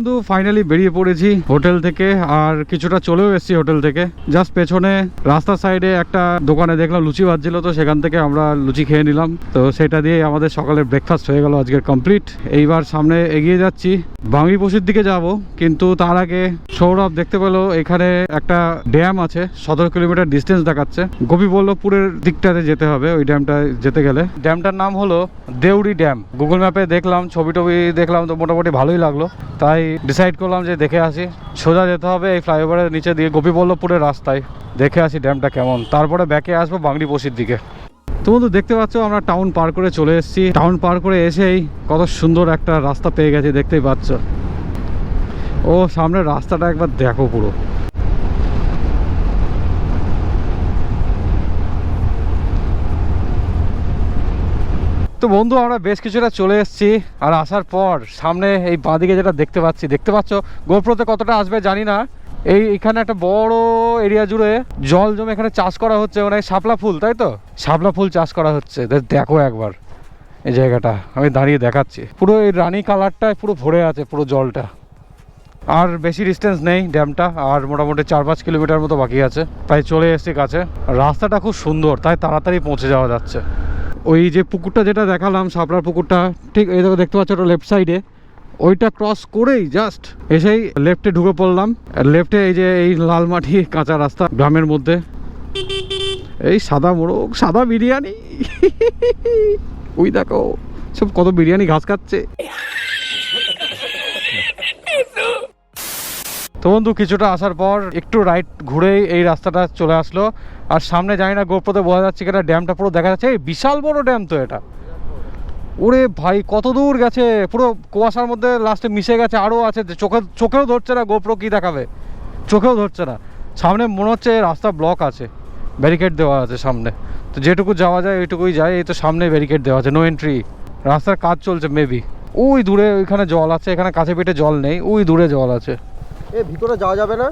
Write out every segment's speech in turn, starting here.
বন্ধু ফাইনালি বেরিয়ে পড়েছি হোটেল থেকে, আর কিছুটা চলেও এসেছি হোটেল থেকে। জাস্ট পেছনে রাস্তার সাইডে একটা দোকানে দেখলাম লুচি ভাজছিল, তো সেখান থেকে আমরা লুচি খেয়ে নিলাম। তো সেটা দিয়ে আমাদের সকালের ব্রেকফাস্ট হয়ে গেল আজকের কমপ্লিট। এইবার সামনে এগিয়ে যাচ্ছি, বাংলিপোশির দিকে যাব, কিন্তু তার আগে সৌরভ দেখতে পেলো এখানে একটা ড্যাম আছে, 17 কিলোমিটার ডিস্টেন্স দেখাচ্ছে। গোপীবল্লভপুরের দিকটাতে যেতে হবে ওই ড্যামটা যেতে গেলে। ড্যামটার নাম হলো দেউড়ি ড্যাম। গুগল ম্যাপে দেখলাম, ছবি টবি দেখলাম, তো মোটামুটি ভালোই লাগলো, তাই ডিসাইড করলাম যে দেখে আসি। সোজা যেতে হবে এই ফ্লাইওভারের নিচে দিয়ে গোপীবল্লভপুরের রাস্তায়, দেখে আসি ড্যামটা কেমন, তারপরে ব্যাকে আসবো বাংলিপোশির দিকে। তো বন্ধু দেখতে পাচ্ছ আমরা টাউন পার করে চলে এসেছি। টাউন পার করে এসেই কত সুন্দর একটা রাস্তা পেয়ে গেছি, দেখতেই পাচ্ছ। ও সামনের রাস্তাটা একবার দেখো পুরো। তো বন্ধু আমরা বেশ কিছুটা চলে এসেছি, আর আসার পর সামনে এই বাঁদিকে যেটা দেখতে পাচ্ছ, গোপ্রোতে কতটা আসবে জানি না। এইখানে একটা বড় এরিয়া জুড়ে জল জমে এখানে চাষ করা হচ্ছে, মানে শাপলা ফুল, তাই তো শাপলা ফুল চাষ করা হচ্ছে। দেখো একবার এই জায়গাটা, আমি দাঁড়িয়ে দেখাচ্ছি। পুরো এই রানী কালারটায় পুরো ভরে আছে পুরো জলটা। আর বেশি ডিস্টেন্স নেই ড্যামটা, আর মোটামুটি 4-5 কিলোমিটার মতো বাকি আছে, প্রায় চলে এসেছি কাছে। রাস্তাটা খুব সুন্দর, তাই তাড়াতাড়ি পৌঁছে যাওয়া যাচ্ছে। ওই যে পুকুরটা যেটা দেখালাম, শাপলার পুকুরটা, ঠিক এই দেখতে পাচ্ছ ওটা লেফট সাইডে, ওইটা ক্রস করেই জাস্ট এসেই লেফটে ঢুকে পড়লাম। লেফটে এই যে এই লাল মাটি কাঁচা রাস্তা গ্রামের মধ্যে, এই সাদা মোড়ক, সাদা বিরিয়ানি ওই দেখো সব কত বিরিয়ানি ঘাস খাচ্ছে। তো বন্ধু কিছুটা আসার পর একটু রাইট ঘুরেই এই রাস্তাটা চলে আসলো, আর সামনে জানি না গোপ্রোতে বোঝা যাচ্ছে কিনা, ড্যামটা পুরো দেখা যাচ্ছে। এই বিশাল বড় ড্যাম তো এটা, ওরে ভাই কত দূর গেছে, পুরো কুয়াশার মধ্যে লাস্টে মিশে গেছে। আরও আছে, চোখেও ধরছে না, গোপ্রো কি দেখাবে, চোখেও ধরছে না। সামনে মনে হচ্ছে রাস্তা ব্লক আছে, ব্যারিকেড দেওয়া আছে সামনে, তো যেটুকু যাওয়া যায় ওইটুকুই যায়। এই তো সামনে ব্যারিকেড দেওয়া আছে, নো এন্ট্রি। রাস্তার কাজ চলছে মেবি। ওই দূরে ওইখানে জল আছে, এখানে কাছে পিঠে জল নেই, ওই দূরে জল আছে। ভিতরে যাওয়া যাবে না?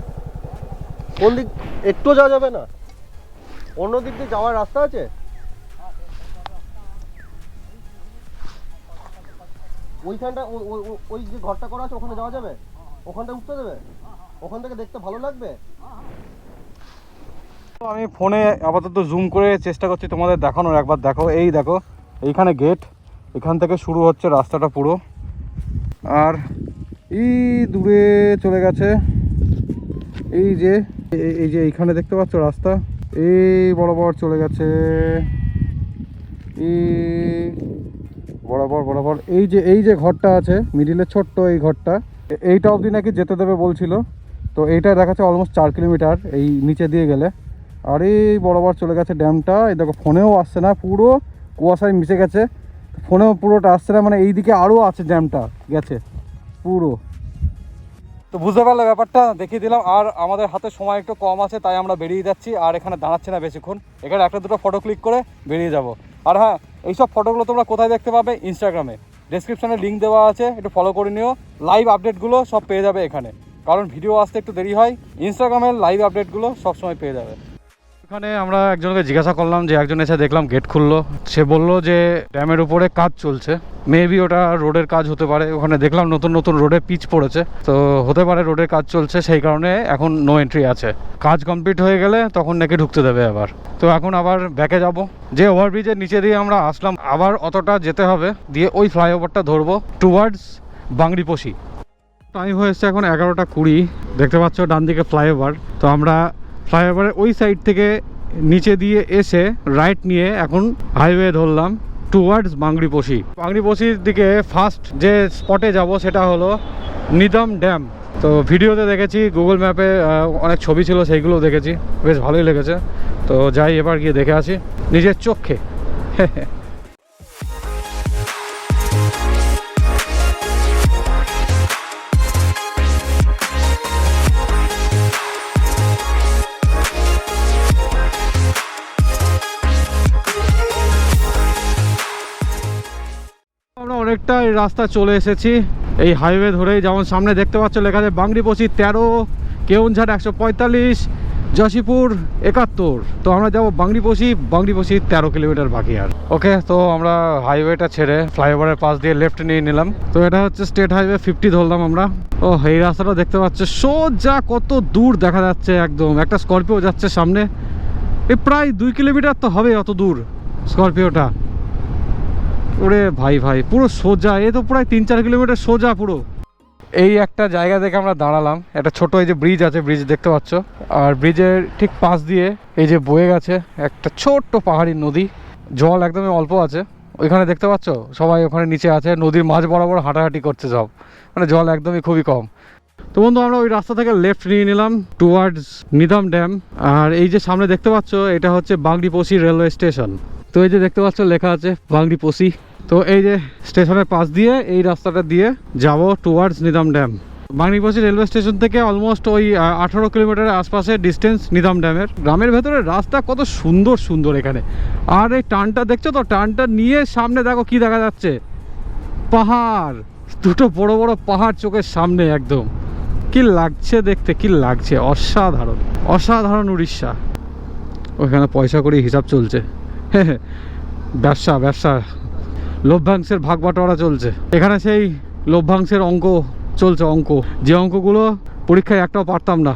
কোন দিক? একটু যাওয়া যাবে না? অন্য দিক দিয়ে যাওয়ার রাস্তা আছে? ওইখানটা ওই যে ঘরটা করা আছে ওখানে যাওয়া যাবে? ওখানটা উঠতে দেবে? ওখান থেকে দেখতে ভালো লাগবে। আমি ফোনে আপাতত জুম করে চেষ্টা করছি তোমাদের দেখানোর, একবার দেখো। এই দেখো এইখানে গেট, এখান থেকে শুরু হচ্ছে রাস্তাটা পুরো, আর এই দূরে চলে গেছে এই যে এইখানে দেখতে পাচ্ছ রাস্তা, এই বরাবর চলে গেছে, এই বরাবর এই যে ঘরটা আছে মিডিলে ছোট্ট এই ঘরটা, এইটা অবধি নাকি যেতে দেবে বলছিল। তো এইটা দেখাচ্ছে অলমোস্ট 4 কিলোমিটার এই নিচে দিয়ে গেলে, আর এই বরাবর চলে গেছে ড্যামটা। এই দেখো ফোনেও আসছে না, পুরো কুয়াশায় মিশে গেছে, ফোনেও পুরোটা আসছে না, মানে এই দিকে আরও আছে ড্যামটা গেছে পুরো। তো বুঝতে পারলে ব্যাপারটা, দেখিয়ে দিলাম। আর আমাদের হাতে সময় একটু কম আছে, তাই আমরা বেরিয়ে যাচ্ছি, আর এখানে দাঁড়াচ্ছি না বেশিক্ষণ, এখানে একটা দুটো ফটো ক্লিক করে বেরিয়ে যাব। আর হ্যাঁ, এইসব ফটোগুলো তোমরা কোথায় দেখতে পাবে? ইনস্টাগ্রামে, ডেসক্রিপশনে লিঙ্ক দেওয়া আছে, একটু ফলো করে নিও। লাইভ আপডেটগুলো সব পেয়ে যাবে এখানে, কারণ ভিডিও আসতে একটু দেরি হয়। ইনস্টাগ্রামের লাইভ আপডেটগুলো সবসময় পেয়ে যাবে। এখানে আমরা একজনকে জিজ্ঞাসা করলাম, যে একজন এসে দেখলাম গেট খুললো, সে বললো যে ড্যামের উপরে কাজ চলছে, মেবি ওটা রোডের কাজ হতে পারে। ওখানে দেখলাম নতুন নতুন রোডে পিচ পড়েছে, তো হতে পারে রোডের কাজ চলছে, সেই কারণে এখন নো এন্ট্রি আছে। কাজ কমপ্লিট হয়ে গেলে তখন নাকি ঢুকতে দেবে আবার। তো এখন আবার ব্যাকে যাব, যে ওভারব্রিজের নিচে দিয়ে আমরা আসলাম, আবার অতটা যেতে হবে, দিয়ে ওই ফ্লাইওভারটা ধরবো টুয়ার্ডস বাংলিপোশি। টাইম হয়েছে এখন 11:20, দেখতে পাচ্ছ ডান দিকে ফ্লাইওভার। তো আমরা ফ্লাইওভারের ওই সাইড থেকে নিচে দিয়ে এসে রাইট নিয়ে এখন হাইওয়ে ধরলাম টুয়ার্ডস বাংলিপোশির দিকে। ফার্স্ট যে স্পটে যাব সেটা হলো নিদম ড্যাম। তো ভিডিওতে দেখেছি, গুগল ম্যাপে অনেক ছবি ছিল, সেইগুলো দেখেছি, বেশ ভালোই লেগেছে। তো যাই এবার গিয়ে দেখে আসি নিজের চোখে। আমরা অনেকটা এই রাস্তা চলে এসেছি, এই হাইওয়ে ধরেই। যেমন সামনে দেখতে পাচ্ছ লেখা আছে বাংলিপোশি 13, কেউনঝাড় 145, যশীপুর 71। তো আমরা যাবো বাংরিপোষি 13 কিলোমিটার বাকি আর। ওকে, তো আমরা হাইওয়েটা ছেড়ে ফ্লাইওভারের পাশ দিয়ে লেফট নিয়ে নিলাম। তো এটা হচ্ছে স্টেট হাইওয়ে 50 ধরলাম আমরা। ও এই রাস্তাটা দেখতে পাচ্ছ, সোজা কত দূর দেখা যাচ্ছে, একদম একটা স্করপিও যাচ্ছে সামনে। এই প্রায় 2 কিলোমিটার তো হবে অত দূর স্করপিওটা। ওরে ভাই ভাই, পুরো সোজা, এ তো প্রায় 3-4 কিলোমিটার সোজা পুরো। এই একটা জায়গা দেখে আমরা দাঁড়ালাম, একটা ছোট এই যে ব্রিজ আছে, ব্রিজ দেখতে পাচ্ছ, আর ব্রিজের ঠিক পাশ দিয়ে এই যে বয়ে গেছে একটা ছোট্ট পাহাড়ি নদী। জল একদমই অল্প আছে ওইখানে, দেখতে পাচ্ছ সবাই ওখানে নিচে আছে, নদীর মাঝ বরাবর হাঁটাহাঁটি করছে সব, মানে জল একদমই খুবই কম। তো বন্ধু আমরা ওই রাস্তা থেকে লেফট নিয়ে নিলাম টুয়ার্ডস নিদাম ড্যাম। আর এই যে সামনে দেখতে পাচ্ছ এটা হচ্ছে বাংরিপোষি রেলওয়ে স্টেশন। তো এই যে দেখতে পাচ্ছ লেখা আছে বাংরিপোষি। তো এই যে স্টেশনের পাশ দিয়ে এই রাস্তাটা দিয়ে যাব টুয়ার্ডস নিদাম ড্যাম। বাংরিপোষি রেলওয়ে স্টেশন থেকে অলমোস্ট ওই 18 কিলোমিটারের আশপাশে ডিস্টেন্স নিদাম ড্যামের। গ্রামের ভেতরে রাস্তা কত সুন্দর সুন্দর এখানে। আর এই টানটা দেখছো তো, টানটা নিয়ে সামনে দেখো কি দেখা যাচ্ছে, পাহাড়, দুটো বড় বড় পাহাড় চোখের সামনে একদম। কি লাগছে দেখতে, কি লাগছে, অসাধারণ অসাধারণ উড়িষ্যা। ওইখানে পয়সা করে হিসাব চলছে, ব্যবসা ব্যবসা, লভ্যাংশের ভাগ বাটোয়ারা চলছে এখানে। সেই লভ্যাংশের অঙ্ক চলছে, অঙ্ক, যে অঙ্কগুলো পরীক্ষায় একটাও পারতাম না।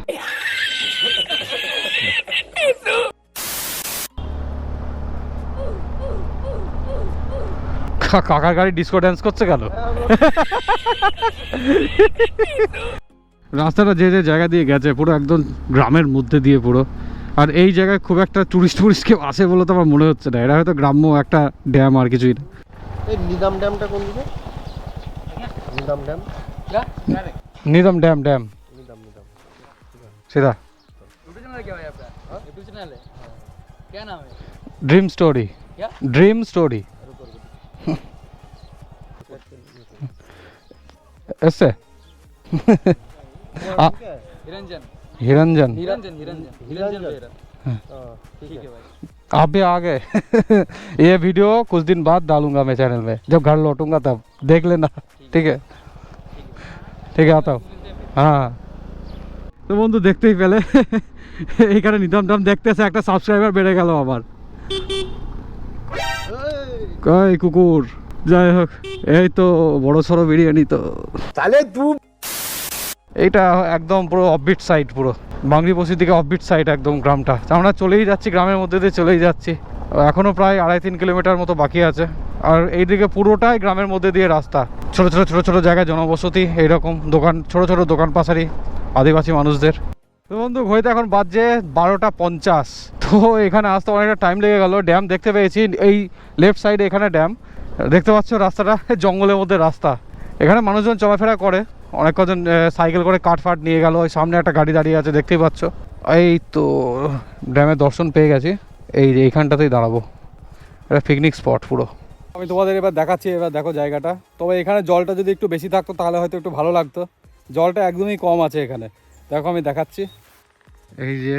কাকার গাড়ি ডিস্কো ড্যান্স করছে কেন? রাস্তাটা যে যে জায়গা দিয়ে গেছে পুরো একদম গ্রামের মধ্যে দিয়ে পুরো। আর এই জায়গায় খুব একটা টুরিস্ট কেউ আসে বলে তো আমার মনে হচ্ছে না, এটা হয়তো গ্রাম্য একটা ড্যাম আর কিছুই না। এই নিদাম ড্যামটা কোন দিকে? নিদাম ড্যাম, निदम डैम डैम निदाम निदाम सीधा। यूट्यूब चैनल क्या है आपका? यूट्यूब चैनल है, क्या नाम है? ड्रीम स्टोरी, क्या? Dream story. ऐसे निरंजन हिरंजन, निरंजन निरंजन निरंजन बेरा। ठीक है भाई। आप भी आ गए। ये वीडियो कुछ दिन बाद डालूंगा मैं चैनल में, जब घर लौटूंगा तब देख लेना। ठीक है ठीक है, आता हूँ। হ্যাঁ, তো বন্ধু দেখতেই পেলে এইখানে নিদাম ড্যাম দেখতে এসে একটা সাবস্ক্রাইবার বেড়ে গেল আবার। কই কুকুর, যাই হোক, এই তো বড় সড়ো বিরিয়ানি তো তাহলে তুই এইটা একদম পুরো অফবিট সাইড, পুরো বাংরিপোষির দিকে অফবিট সাইড একদম গ্রামটা। আমরা চলেই যাচ্ছি, গ্রামের মধ্যে দিয়ে চলেই যাচ্ছি, এখনো প্রায় 2.5-3 কিলোমিটার মতো বাকি আছে। আর এইদিকে পুরোটাই গ্রামের মধ্যে দিয়ে রাস্তা, ছোট ছোট ছোট ছোট জায়গায় জনবসতি, এইরকম দোকান, ছোট ছোট দোকান পাশারি আদিবাসী মানুষদের। তো বন্ধু ঘড়িতে এখন বাজছে 12:50। তো এখানে আসতে অনেকটা টাইম লেগে গেল। ড্যাম দেখতে পেয়েছি এই লেফট সাইডে, এখানে ড্যাম দেখতে পাচ্ছ, রাস্তাটা জঙ্গলের মধ্যে রাস্তা। এখানে মানুষজন চলাফেরা করে, অনেক কজন সাইকেল করে কাঠ ফাট নিয়ে গেল। ওই সামনে একটা গাড়ি দাঁড়িয়ে আছে দেখতেই পাচ্ছ। এই তো ড্যামের দর্শন পেয়ে গেছি, এই যে এইখানটাতেই দাঁড়াবো, এটা পিকনিক স্পট পুরো। আমি তোমাদের এবার দেখাচ্ছি, এবার দেখো জায়গাটা। তবে এখানে জলটা যদি একটু বেশি থাকতো তাহলে হয়তো একটু ভালো লাগতো, জলটা একদমই কম আছে এখানে। দেখো আমি দেখাচ্ছি, এই যে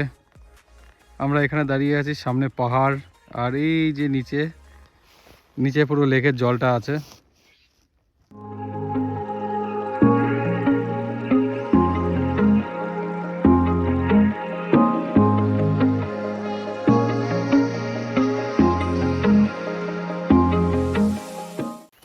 আমরা এখানে দাঁড়িয়ে আছি, সামনে পাহাড়, আর এই যে নিচে নিচে পুরো লেকের জলটা আছে।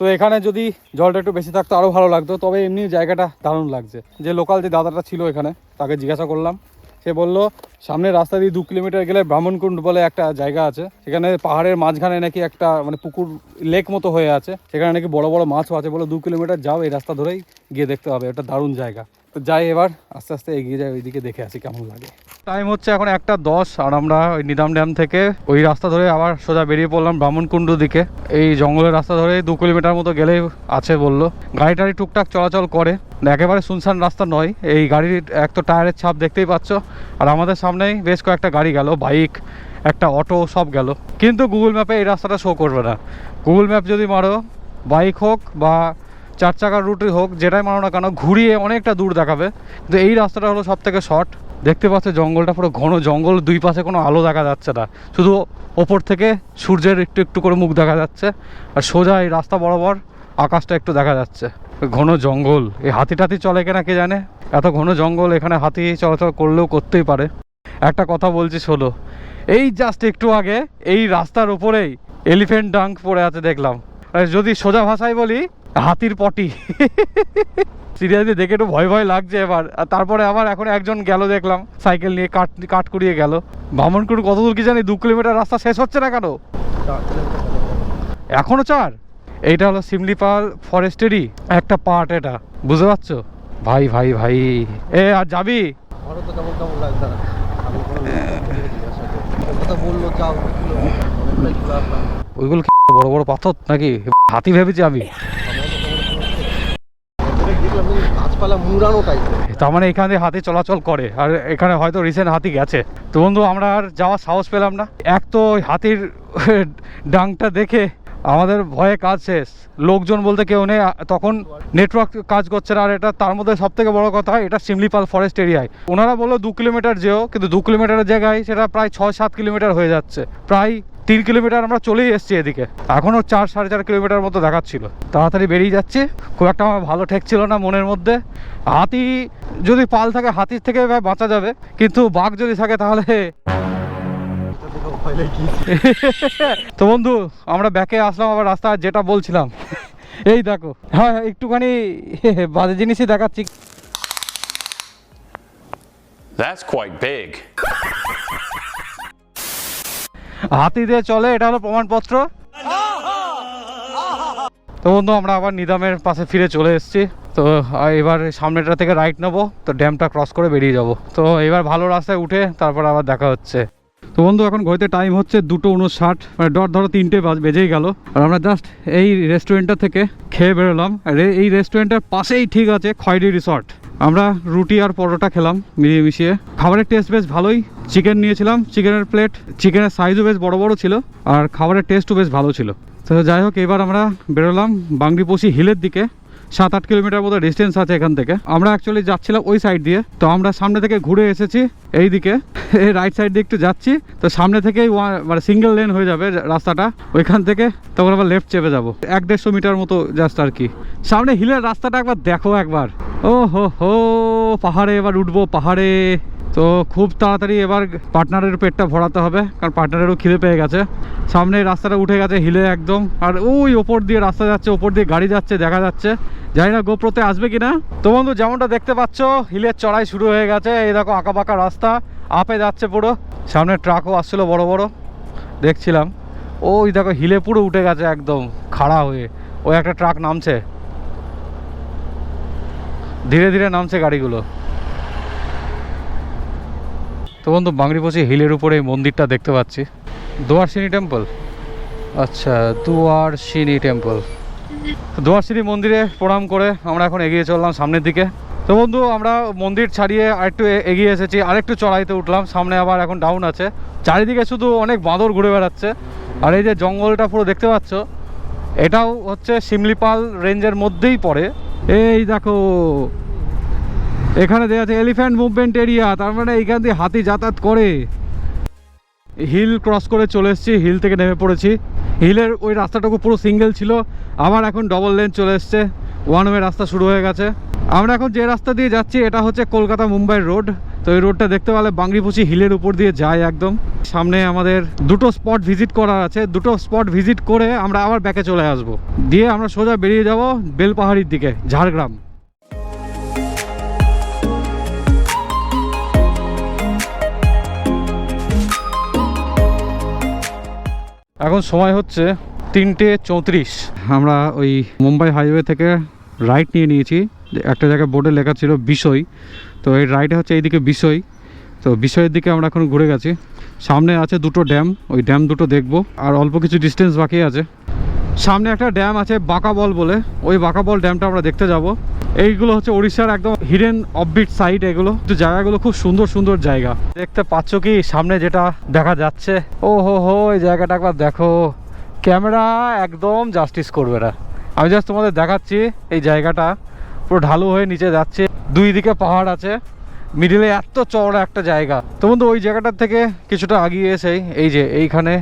তো এখানে যদি জলটা একটু বেশি থাকতো আরও ভালো লাগতো। তবে এমনি জায়গাটা দারুণ লাগছে। যে লোকাল যে দাদাটা ছিল এখানে, তাকে জিজ্ঞাসা করলাম, সে বললো সামনের রাস্তা দিয়ে 2 কিলোমিটার গেলে ব্রাহ্মণকুণ্ড বলে একটা জায়গা আছে, সেখানে পাহাড়ের মাঝখানে নাকি একটা মানে পুকুর লেক মতো হয়ে আছে, সেখানে নাকি বড় বড় মাছও আছে। বলে 2 কিলোমিটার যাও, এই রাস্তা ধরেই গিয়ে দেখতে হবে, ওটা দারুণ জায়গা। তো যাই, এবার আস্তে আস্তে এগিয়ে যাই, ওইদিকে দেখে আসি কেমন লাগে। টাইম হচ্ছে এখন 1:10, আর আমরা ওই নিদাম ড্যাম থেকে ওই রাস্তা ধরে আবার সোজা বেরিয়ে পড়লাম ব্রাহ্মণকুণ্ড দিকে। এই জঙ্গলের রাস্তা ধরে 2 কিলোমিটার মতো গেলেই আছে বললো। গাড়ি টাড়ি টুকটাক চলাচল করে, একেবারে শুনশান রাস্তা নয়। এই গাড়ির এক তো টায়ারের ছাপ দেখতেই পাচ্ছ, আর আমাদের সামনেই বেশ কয়েকটা গাড়ি গেল, বাইক, একটা অটো, সব গেল। কিন্তু গুগল ম্যাপে এই রাস্তাটা শো করবে না। গুগল ম্যাপ যদি মারো, বাইক হোক বা 4 চাকার রুটই হোক, যেটাই মারো না কেন, ঘুরিয়ে অনেকটা দূর দেখাবে। কিন্তু এই রাস্তাটা হলো সব থেকে শর্ট। দেখতে পাচ্ছ জঙ্গলটা পুরো ঘন জঙ্গল, দুই পাশে কোনো আলো দেখা যাচ্ছে না, শুধু ওপর থেকে সূর্যের একটু একটু করে মুখ দেখা যাচ্ছে, আর সোজা এই রাস্তা বরাবর আকাশটা একটু দেখা যাচ্ছে। ঘন জঙ্গল, এই হাতি টাতি চলে কিনা কে জানে, এত ঘন জঙ্গল, এখানে হাতি চলাচল করলেও করতেই পারে। একটা কথা বলছি শোনো, এই জাস্ট একটু আগে এই রাস্তার উপরেই এলিফ্যান্ট ডাঙ্ক পড়ে আছে দেখলাম, আর যদি সোজা ভাষায় বলি হাতির পটি। সিরিয়াসলি দেখে একটু ভয় ভয় লাগছে এবার। আর তারপরে আবার এখন একজন গেল দেখলাম সাইকেল নিয়ে, কাট কুড়িয়ে গেল। বামনকুড় কত দূর কি জানি, 2 কিলোমিটার রাস্তা শেষ হচ্ছে না কেন এখনো 4? এইটা হলো শিমলিপাল ফরেস্টেরই একটা পার্ট, এটা বুঝতে পারছো ভাই ভাই ভাই। এ আর যাবি? আমারও তো কেমন কেমন লাগছে না, আমি কোনো কথা বললো যাও অনেকটাই ঘুরে আসলাম। ওইগুলো কি বড় বড় পাথর নাকি? হাতি ভেবেছি আমি। দেখলাম গাছপালা মুড়ানো টাইপের। তার মানে এখানে হাতি চলাচল করে, আর এখানে হয়তো রিসেন্ট হাতি গেছে। তো বন্ধু আমরা আর যাওয়ার সাহস পেলাম না। এক তো ওই হাতির ডাংটা দেখে আমাদের ভয়ে কাজ শেষ, লোকজন বলতে কেউ নেই, তখন নেটওয়ার্ক কাজ করছে না। আর এটা তার মধ্যে সব থেকে বড় কথা, এটা শিমলিপাল ফরেস্ট এরিয়ায়। ওনারা বললো 2 কিলোমিটার যেও, কিন্তু 2 কিলোমিটারের জায়গায় সেটা প্রায় 6-7 কিলোমিটার হয়ে যাচ্ছে। প্রায় 3 কিলোমিটার আমরা চলেই এসেছি এদিকে, এখনও 4-4.5 কিলোমিটার মতো দেখাচ্ছিল। তাড়াতাড়ি বেরিয়ে যাচ্ছে, খুব একটা আমার ভালো ঠেকছিল না মনের মধ্যে। হাতি যদি পাল থাকে হাতির থেকে বাঁচা যাবে, কিন্তু বাঘ যদি থাকে তাহলে। তো বন্ধু আমরা ব্যাকে আসলাম আবার রাস্তা, যেটা বলছিলাম এই দেখো, হ্যাঁ একটুখানি বাজে জিনিসই দেখাচ্ছি। That's quite big. হাতি দিয়ে চলে, এটা হলো প্রমাণপত্র। তো বন্ধু আমরা আবার নিদামের পাশে ফিরে চলে এসেছি। তো এবার সামনেটা থেকে রাইট নেবো, তো ড্যামটা ক্রস করে বেরিয়ে যাব। তো এবার ভালো রাস্তায় উঠে তারপর আবার দেখা হচ্ছে। তো বন্ধু এখন ঘড়িতে টাইম হচ্ছে 2:59, মানে ডট ধরো 3টে বেজেই গেল। আর আমরা জাস্ট এই রেস্টুরেন্টটা থেকে খেয়ে বেরোলাম। আর এই রেস্টুরেন্টের পাশেই ঠিক আছে খয়েরি রিসর্ট। আমরা রুটি আর পরোটা খেলাম মিলিয়ে মিশিয়ে। খাবারের টেস্ট বেশ ভালোই। চিকেন নিয়েছিলাম, চিকেনের প্লেট, চিকেনের সাইজও বেশ বড় বড় ছিল, আর খাবারের টেস্টও বেশ ভালো ছিল। তো যাই হোক এবার আমরা বেরোলাম বাংরিপোষি হিলের দিকে। 7-8 কিলোমিটার মতো ডিস্টেন্স আছে এখান থেকে। আমরা অ্যাকচুয়ালি যাচ্ছিলাম ওই সাইড দিয়ে, তো আমরা সামনে থেকে ঘুরে এসেছি এই দিকে, এই রাইট সাইড দিয়ে একটু যাচ্ছি। তো সামনে থেকেই মানে সিঙ্গেল লেন হয়ে যাবে রাস্তাটা, ওইখান থেকে তখন আবার লেফট চেপে যাবো 1-150 মিটার মতো জাস্ট আর কি। সামনে হিলের রাস্তাটা একবার দেখো একবার, ও হো পাহাড়ে এবার উঠবো পাহাড়ে। তো খুব তাড়াতাড়ি এবার পার্টনারের পেটটা ভরাতে হবে, কারণ পার্টনারেরও খিদে পেয়ে গেছে। সামনে রাস্তাটা উঠে গেছে হিলে একদম, আর ওই ওপর দিয়ে রাস্তা যাচ্ছে, ওপর দিয়ে গাড়ি যাচ্ছে দেখা যাচ্ছে। জানি না গোপ্রোতে আসবে কিনা। তো বন্ধু যেমনটা দেখতে পাচ্ছ হিলের চড়াই শুরু হয়ে গেছে। এই দেখো আঁকা বাঁকা রাস্তা, আপে যাচ্ছে পুরো। সামনে ট্রাকও আসছিল বড় বড় দেখছিলাম। ওই দেখো হিলে পুরো উঠে গেছে একদম খাড়া হয়ে। ওই একটা ট্রাক নামছে, ধীরে ধীরে নামছে গাড়িগুলো। তো বন্ধু বাংরিপোষি হিলের উপরে এই মন্দিরটা দেখতে পাচ্ছি, দুয়ারসিনী টেম্পল। আচ্ছা দুয়ারসিনী টেম্পল। দুয়ারসিনী মন্দিরে প্রণাম করে আমরা এখন এগিয়ে চললাম সামনের দিকে। তো বন্ধু আমরা মন্দির ছাড়িয়ে আরেকটু এগিয়ে এসেছি, আরেকটু চড়াইতে উঠলাম। সামনে আবার এখন ডাউন আছে, চারিদিকে শুধু অনেক বাঁদর ঘুরে বেড়াচ্ছে। আর এই যে জঙ্গলটা পুরো দেখতে পাচ্ছ, এটাও হচ্ছে শিমলিপাল রেঞ্জের মধ্যেই পড়ে। এই দেখো এখানে দেওয়া আছে এলিফ্যান্ট মুভমেন্ট এরিয়া, তার মানে এইখান দিয়ে হাতি যাতায়াত করে। হিল ক্রস করে চলে এসেছি, হিল থেকে নেমে পড়েছি। হিলের ওই রাস্তাটুকু পুরো সিঙ্গেল ছিল, আবার এখন ডবল লেন চলে এসছে, ওয়ান ওয়ে রাস্তা শুরু হয়ে গেছে। আমরা এখন যে রাস্তা দিয়ে যাচ্ছি এটা হচ্ছে কলকাতা মুম্বাই রোড। তো এই রোডটা দেখতে পেলে বাংরিপোষি হিলের উপর দিয়ে যায় একদম। সামনে আমাদের 2টো স্পট ভিজিট করার আছে, 2টো স্পট ভিজিট করে আমরা আবার ব্যাকে চলে আসব, দিয়ে আমরা সোজা বেরিয়ে যাব বেলপাহাড়ির দিকে, ঝাড়গ্রাম। এখন সময় হচ্ছে 3:34। আমরা ওই মুম্বাই হাইওয়ে থেকে রাইট নিয়ে নিয়েছি। একটা জায়গায় বোর্ডে লেখা ছিল বিষয়, তো এই রাইটে হচ্ছে এইদিকে বিষয়। তো বিষয়ের দিকে আমরা এখন ঘুরে গেছি। সামনে আছে 2টো ড্যাম, ওই ড্যাম 2টো দেখবো, আর অল্প কিছু ডিস্টেন্স বাকি আছে। সামনে একটা ড্যাম আছে বাঁকাবল বলে, ওই বাঁকাবল ড্যামটা আমরা দেখতে যাব। এইগুলো হচ্ছে উড়িষ্যার একদম হিডেন অফবিট সাইড, এগুলো তো জায়গাগুলো খুব সুন্দর সুন্দর জায়গা। দেখতে পাচ্ছ কি সামনে যেটা দেখা যাচ্ছে, ও হো এই জায়গাটা একবার দেখো। ক্যামেরা একদম জাস্টিস করবে না, আমি জাস্ট তোমাদের দেখাচ্ছি। এই জায়গাটা পুরো ঢালু হয়ে নিচে যাচ্ছে, দুই দিকে পাহাড় আছে, মিডিলে এত চওড়া একটা জায়গা। তো বন্ধু ওই জায়গাটার থেকে কিছুটা আগিয়ে এসেই এই যে এইখানে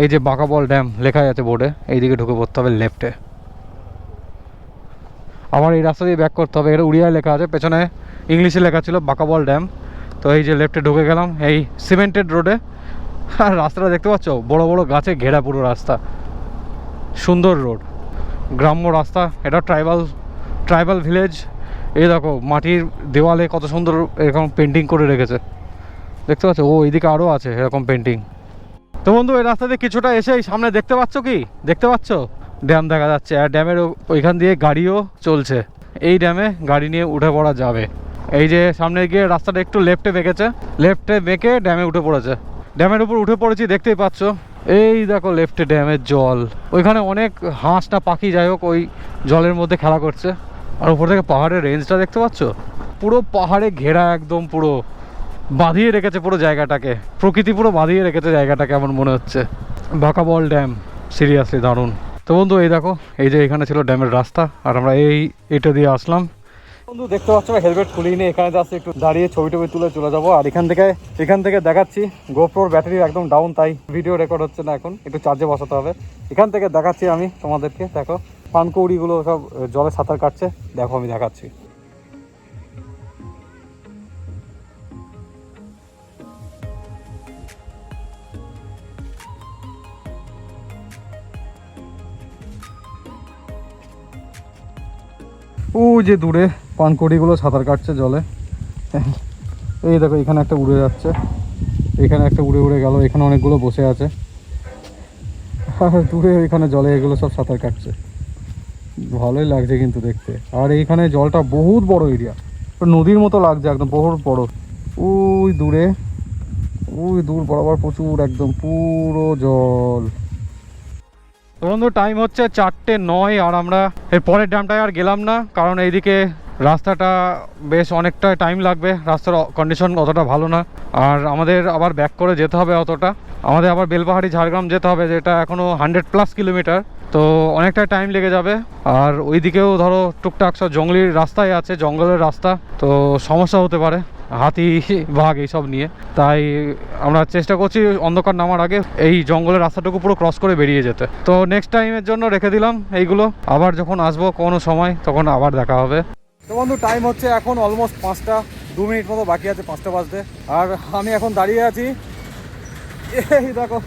এই যে বাঁকাবল ড্যাম লেখা আছে বোর্ডে, এইদিকে ঢুকে পড়তে হবে লেফটে। আবার এই রাস্তা দিয়ে ব্যাক করতে হবে, এটা উড়িয়ায় লেখা আছে, পেছনে ইংলিশে লেখা ছিল বাঁকাবল ড্যাম। তো এই যে লেফটে ঢুকে গেলাম এই সিমেন্টেড রোডে। আর রাস্তাটা দেখতে পাচ্ছ, বড় বড় গাছে ঘেরা পুরো রাস্তা, সুন্দর রোড, গ্রাম্য রাস্তা। এটা ট্রাইবাল ভিলেজ। এই দেখো মাটির দেওয়ালে কত সুন্দর এরকম পেন্টিং করে রেখেছে, দেখতে পাচ্ছ? ও এইদিকে আরও আছে এরকম পেন্টিং। তো বন্ধু এই রাস্তাতে কিছুটা এসে সামনে দেখতে পাচ্ছ কি? দেখতে পাচ্ছ ড্যাম দেখা যাচ্ছে, আর ড্যামের ওইখান দিয়ে গাড়িও চলছে। এই ড্যামে গাড়ি নিয়ে উঠে পড়া যাবে। এই যে সামনে গিয়ে রাস্তাটা একটু লেফটে বেঁকেছে, লেফটে বেঁকে ড্যামে উঠে পড়েছে। ড্যামের উপর উঠে পড়েছি, দেখতেই পাচ্ছ। এই দেখো লেফটে ড্যামের জল, ওইখানে অনেক হাঁস না পাখি যাই হোক ওই জলের মধ্যে খেলা করছে। আর উপর থেকে পাহাড়ের রেঞ্জটা দেখতে পাচ্ছ, পুরো পাহাড়ে ঘেরা, একদম পুরো বাঁধিয়ে রেখেছে পুরো জায়গাটাকে, প্রকৃতি পুরো বাঁধিয়ে রেখেছে জায়গাটাকে এমন মনে হচ্ছে। বাঁকাবল ড্যাম, সিরিয়াসলি দারুণ। তো বন্ধু এই দেখো, এই যে এখানে ছিল ড্যামের রাস্তা, আর আমরা এটা দিয়ে আসলাম। বন্ধু দেখতে পাচ্ছ হেলমেট খুলিয়ে নিয়ে এখানে যাচ্ছি, একটু দাঁড়িয়ে ছবি টবি তুলে চলে যাবো। আর এখান থেকে দেখাচ্ছি, গোপ্রোর ব্যাটারি একদম ডাউন, তাই ভিডিও রেকর্ড হচ্ছে না, এখন একটু চার্জে বসাতে হবে। এখান থেকে দেখাচ্ছি আমি তোমাদেরকে, দেখো পানকৌড়িগুলো সব জলে সাঁতার কাটছে, দেখো আমি দেখাচ্ছি। ও যে দূরে পানকৌড়িগুলো সাঁতার কাটছে জলে। এই দেখো এখানে একটা উড়ে যাচ্ছে, এখানে একটা উড়ে গেল, এখানে অনেকগুলো বসে আছে। আর দূরে ওইখানে জলে এগুলো সব সাঁতার কাটছে, ভালোই লাগছে কিন্তু দেখতে। আর এইখানে জলটা বহুত বড় এরিয়া, নদীর মতো লাগছে একদম, বহুত বড়। ওই দূর বরাবর প্রচুর, একদম পুরো জল। বন্ধু টাইম হচ্ছে 4:09, আর আমরা এর পরের ড্যামটায় আর গেলাম না, কারণ এইদিকে রাস্তাটা বেশ অনেকটা টাইম লাগবে, রাস্তার কন্ডিশন অতটা ভালো না। আর আমাদের আবার ব্যাক করে যেতে হবে, আমাদের আবার বেলপাহাড়ি ঝাড়গ্রাম যেতে হবে, যেটা এখনও 100+ কিলোমিটার, তো অনেকটা টাইম লেগে যাবে। আর ওইদিকেও ধরো টুকটাক সব জঙ্গলের রাস্তায় আছে, জঙ্গলের রাস্তা, তো সমস্যা হতে পারে হাতি বাঘ এইসব নিয়ে। তাই আমরা চেষ্টা করছি অন্ধকার নামার আগে এই জঙ্গলের রাস্তাটুকু পুরো ক্রস করে বেরিয়ে যেতে। তো নেক্সট টাইমের জন্য রেখে দিলাম এইগুলো, আবার যখন আসবো কোনো সময় তখন আবার দেখা হবে। তো বন্ধু টাইম হচ্ছে এখন অলমোস্ট 5টা 2 মিনিট মতো বাকি আছে 5টা বাজতে। আর আমি এখন দাঁড়িয়ে আছি, এই দেখো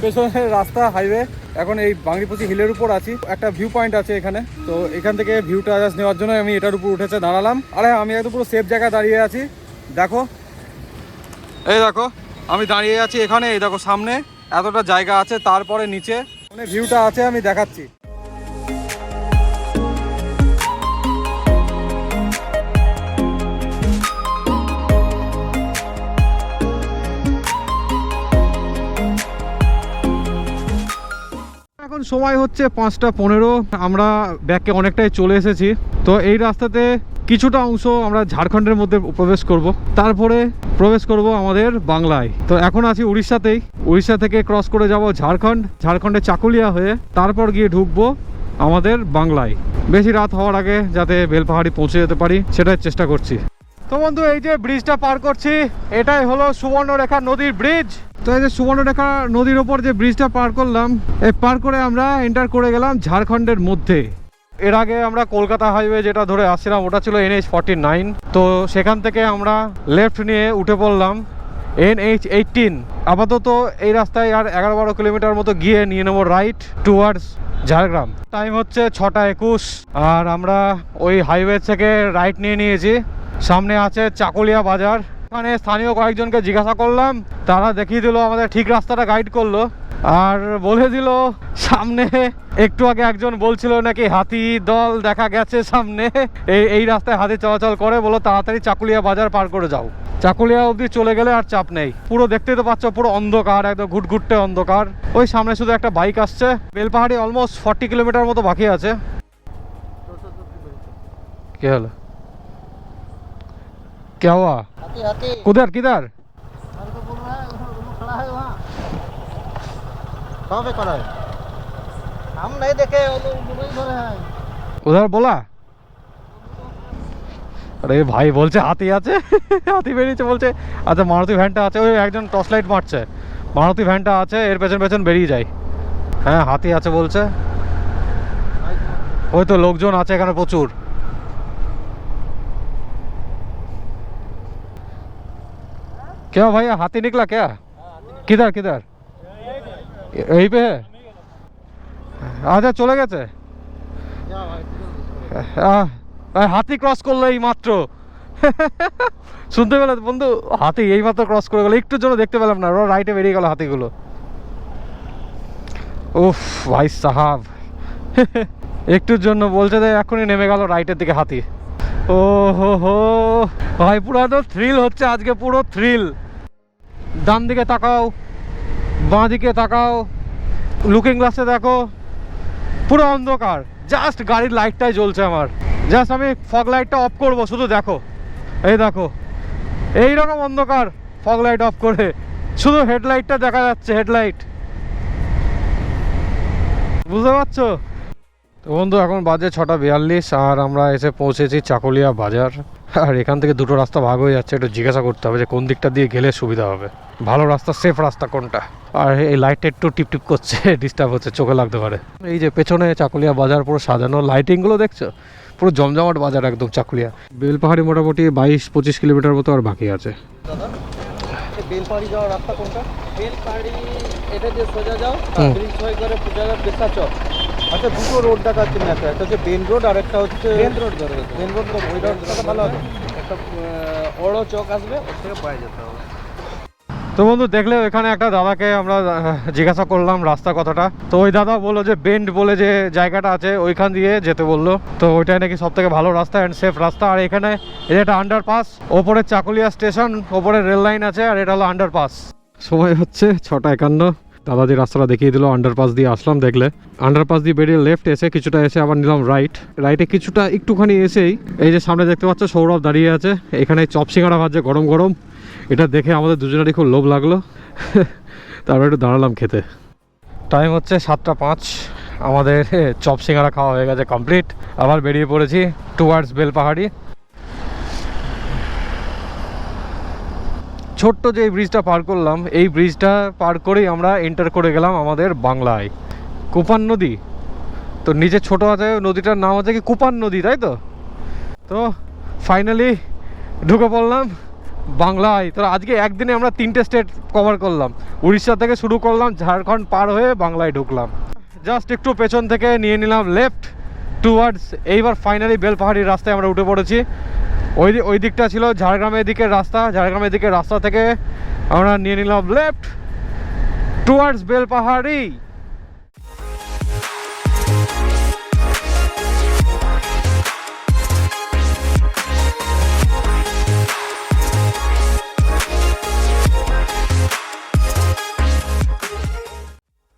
পেছনের রাস্তা, হাইওয়ে। এখন এই বাংরিপোচি হিলের উপর আছি, একটা ভিউ পয়েন্ট আছে এখানে, তো এখান থেকে ভিউটা জাস্ট নেওয়ার জন্য আমি এটার উপর উঠেছে দাঁড়ালাম। আরে আমি একদম পুরো সেফ জায়গায় দাঁড়িয়ে আছি, দেখো এই দেখো আমি দাঁড়িয়ে আছি এখানে। এই দেখো সামনে এতটা জায়গা আছে, তারপরে নিচে মানে ভিউটা আছে, আমি দেখাচ্ছি। এখন সময় হচ্ছে 5:15, আমরা ব্যাকে অনেকটাই চলে এসেছি। তো এই রাস্তাতে কিছুটা অংশ আমরা ঝাড়খণ্ডের মধ্যে প্রবেশ করব, তারপরে প্রবেশ করব আমাদের বাংলায়। তো এখন আছি উড়িষ্যাতেই, উড়িষ্যা থেকে ক্রস করে যাব ঝাড়খণ্ডে চাকুলিয়া হয়ে, তারপর গিয়ে ঢুকবো আমাদের বাংলায়। বেশি রাত হওয়ার আগে যাতে বেলপাহাড়ি পৌঁছে যেতে পারি সেটাই চেষ্টা করছি। তো বন্ধু এই যে ব্রিজটা পার করছি, এটাই হলো সুবর্ণরেখা নদীর ব্রিজ। তো এই যে সুবর্ণরেখা নদীর ওপর যে ব্রিজটা পার করলাম, এই পার করে আমরা এন্টার করে গেলাম ঝাড়খণ্ডের মধ্যে। এর আগে আমরা কলকাতা হাইওয়ে যেটা ধরে আসছিলাম ওটা ছিল NH-49, তো সেখান থেকে আমরা লেফট নিয়ে উঠে পড়লাম NH-18। আপাতত এই রাস্তায় আর 11-12 কিলোমিটার মতো গিয়ে নিয়ে নেবো রাইট টুয়ার্ডস ঝাড়গ্রাম। টাইম হচ্ছে 6:21, আর আমরা ওই হাইওয়ে থেকে রাইট নিয়ে নিয়েছি। সামনে আছে চাকুলিয়া বাজার, এখানে স্থানীয় কয়েকজনকে জিজ্ঞাসা করলাম, তারা দেখিয়ে দিল, আমাদের ঠিক রাস্তাটা গাইড করলো, আর বলে দিল সামনে একটু আগে একজন বলছিল নাকি হাতি দল দেখা গেছে সামনে, এই রাস্তায় হাতি চলাচল করে, বলো তাড়াতাড়ি চাকুলিয়া বাজার পার করে যাও। চাকুলিয়া অবধি চলে গেলে আর চাপ নেই। পুরো দেখতেই তো পাচ্ছ পুরো অন্ধকার, একদম ঘুটঘুটে অন্ধকার। ওই সামনে শুধু একটা বাইক আসছে। বেলপাহাড়ি অলমোস্ট 40 কিলোমিটার মতো বাকি আছে। কি হলো? क्या हुआ? किधर किधर? कहाँ पे खड़ा है? हम नहीं देखे, उधर बोला। আরে ভাই বলছে হাতি আছে, হাতি বেরিয়েছে বলছে। আচ্ছা মারুতি ভ্যানটা আছে, ওই একজন টর্চ লাইট মারছে, মারুতি ভ্যানটা আছে, এর পেছন পেছন বেরিয়ে যায়। হ্যাঁ হাতি আছে বলছে, ওই তো লোকজন আছে এখানে প্রচুর। क्या भैया हाथी निकला क्या? किधर किधर? यहीं पे है? আচ্ছা চলে গেছে। হাতি ক্রস করলো এই মাত্র। শুনতে পেলে বন্ধু? হাতি এই মাত্র ক্রস করে গেল, একটুর জন্য দেখতে পেলাম না, ওরা রাইটে বেরিয়ে গেল হাতিগুলো। উফ ভাই সাহাব, একটুর জন্য বলছে যে এখনই নেমে গেল রাইটের দিকে হাতি। ও হো ভাই, পুরো একদম থ্রিল হচ্ছে আজকে, পুরো থ্রিল। ডান দিকে তাকাও, বাঁ দিকে তাকাও, লুকিং গ্লাসে দেখো, পুরো অন্ধকার, জাস্ট গাড়ির লাইটটাই জ্বলছে আমার। জাস্ট আমি ফগ লাইটটা অফ করব, শুধু দেখো, এই দেখো এইরকম অন্ধকার, ফগ লাইট অফ করে শুধু হেডলাইটটা দেখা যাচ্ছে, হেডলাইট, বুঝতে পারছো? তো বন্ধু এখন বাজে 6:42 আর আমরা এসে পৌঁছেছি চাকুলিয়া বাজার। আর এখান থেকে দুটো রাস্তা ভাগ হয়ে যাচ্ছে, একটু জিজ্ঞাসা করতে হবে যে কোন দিকটা দিয়ে গেলে সুবিধা হবে, ভালো রাস্তা, সেফ রাস্তা কোনটা। আর এই লাইটটা একটু টিপটিপ করছে, ডিস্টার্ব হচ্ছে, চোখে লাগতে পারে। এই যে পেছনে চাকুলিয়া বাজার পুরো সাজানো, লাইটিংগুলো দেখছো, পুরো জমজমাট বাজার একদম চাকুলিয়া। বেলপাহাড়ি মোটামুটি 22-25 কিলোমিটার মতো আর বাকি আছে। দাদা বেলপাহাড়ি যাওয়ার রাস্তা কোনটা? বেলপাহাড়ি এটা দিয়ে সোজা যাও, ব্রিজ হয়ে করে পূজা বেসা চক। আচ্ছা, দুটো রোড দেখাচ্ছে ম্যাপে, একটা হচ্ছে বেন রোড আর একটা হচ্ছে মেন রোড ধরে বেন রোড। ওই রাস্তাটা ভালো হবে। একটা ওড়ো চক আসবে, ওর থেকে পায়ে যেতে হবে। তো বন্ধু দেখলে এখানে একটা দাদাকে আমরা জিজ্ঞাসা করলাম রাস্তা কথাটা, তো ওই দাদা বললো যে বেন্ড বলে যে জায়গাটা আছে ওইখান দিয়ে যেতে বললো। তো ওইটাই নাকি সব থেকে ভালো রাস্তা অ্যান্ড সেফ রাস্তা। আর এখানে এটা আন্ডারপাস, ওপরে চাকুলিয়া স্টেশন, ওপরে রেল লাইন আছে, আর এটা হলো আন্ডারপাস। সময় হচ্ছে 6:51। দাদা যে রাস্তাটা দেখিয়ে দিল, আন্ডারপাস দিয়ে আসলাম। দেখলে আন্ডারপাস দিয়ে বেরিয়ে লেফট এসে কিছুটা এসে আবার নিলাম রাইট। রাইটে কিছুটা একটুখানি এসেই এই যে সামনে দেখতে পাচ্ছ সৌরভ দাঁড়িয়ে আছে, এখানে চপ সিঙ্গাড়া ভাজছে গরম গরম। এটা দেখে আমাদের দুজনেরই খুব লোভ লাগলো, তারপর একটু দাঁড়ালাম খেতে। টাইম হচ্ছে 7:05, আমাদের চপ সিঙ্গাড়া খাওয়া হয়ে গেছে কমপ্লিট। আবার বেরিয়ে পড়েছি টুয়ার্ডস বেলপাহাড়ি। ছোট্ট যে ব্রিজটা পার করলাম, এই ব্রিজটা পার করেই আমরা এন্টার করে গেলাম আমাদের বাংলায়। কুপান নদী, তো নিচে ছোট আছে নদীটার নাম হচ্ছে কি কুপান নদী, তাই তো? তো ফাইনালি ঢুকে পড়লাম বাংলায়। তো আজকে একদিনে আমরা 3টে স্টেট কভার করলাম, উড়িষ্যা থেকে শুরু করলাম, ঝাড়খণ্ড পার হয়ে বাংলায় ঢুকলাম। জাস্ট একটু পেছন থেকে নিয়ে নিলাম লেফট টুয়ার্ডস, এইবার ফাইনালি বেলপাহাড়ির রাস্তায় আমরা উঠে পড়েছি। ওই দিকটা ছিল ঝাড়গ্রামের দিকের রাস্তা, ঝাড়গ্রামের দিকের রাস্তা থেকে আমরা নিয়ে নিলাম লেফট টুয়ার্ডস বেলপাহাড়ি।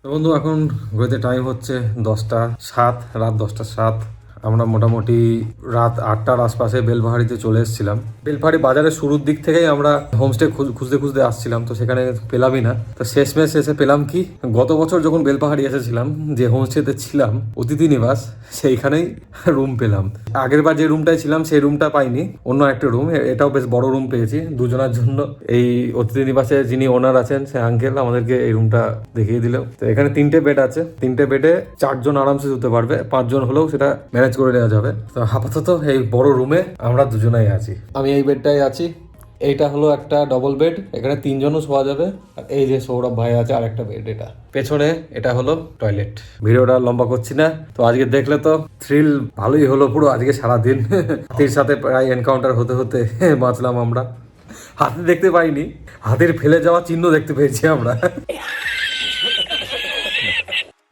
তো বন্ধু এখন ঘুরতে টাইম হচ্ছে 10:07, রাত 10:07। আমরা মোটামুটি রাত 8টার আশপাশে বেলপাহাড়িতে চলে এসেছিলাম। বেলপাহাড়ি বাজারের শুরুর দিক থেকেই আমরা হোমস্টে খুঁজতে খুঁজতে আসছিলাম, তো সেখানে পেলামই না। তো শেষমেশ এসে পেলাম কি, গত বছর যখন বেলপাহাড়ি এসেছিলাম যে হোমস্টেতে ছিলাম, অতিথি নিবাস, সেইখানেই রুম পেলাম। আগের বার যে রুমটায় ছিলাম সেই রুমটা পাইনি, অন্য একটা রুম, এটাও বেশ বড় রুম পেয়েছি দুজনের জন্য। এই অতিথি নিবাসে যিনি ওনার আছেন সে আঙ্কেল আমাদেরকে এই রুমটা দেখিয়ে দিল। তো এখানে 3টে বেড আছে, 3টে বেডে 4 জন আরামসে শুতে পারবে, 5 জন হলেও সেটা ম্যানেজ করে নেওয়া যাবে। তো আপাতত এই বড় রুমে আমরা দুজনেই আছি। আমি এই বেডটাই আছি, এইটা হলো একটা ডবল বেড, এখানে 3 জনও শোয়া যাবে। আর এই যে সৌরভ ভাই আছে আর একটা বেড, এটা পেছনে, এটা হলো টয়লেট। ভিডিওটা লম্বা করছি না, তো আজকে দেখলে তো থ্রিল ভালোই হলো পুরো আজকে সারাদিন। হাতির সাথে প্রায় এনকাউন্টার হতে হতে বাঁচলাম আমরা। হাতি দেখতে পাইনি, হাতির ফেলে যাওয়া চিহ্ন দেখতে পেয়েছি আমরা।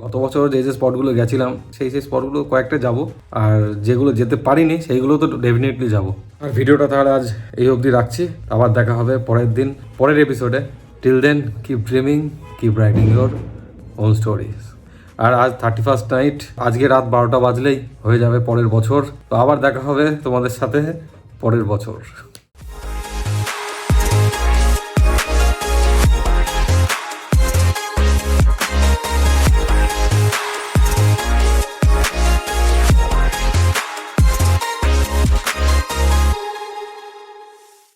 গত বছর যে স্পটগুলো গেছিলাম সেই স্পটগুলো কয়েকটা যাব, আর যেগুলো যেতে পারিনি সেইগুলো তো ডেফিনেটলি যাব। আর ভিডিওটা তাহলে আজ এই অবধি রাখছি, আবার দেখা হবে পরের দিন পরের এপিসোডে। Till then keep dreaming, keep writing your own stories. আর আজ 31st নাইট, আজকে রাত 12টা বাজলেই হয়ে যাবে পরের বছর। তো আবার দেখা হবে তোমাদের সাথে পরের বছর।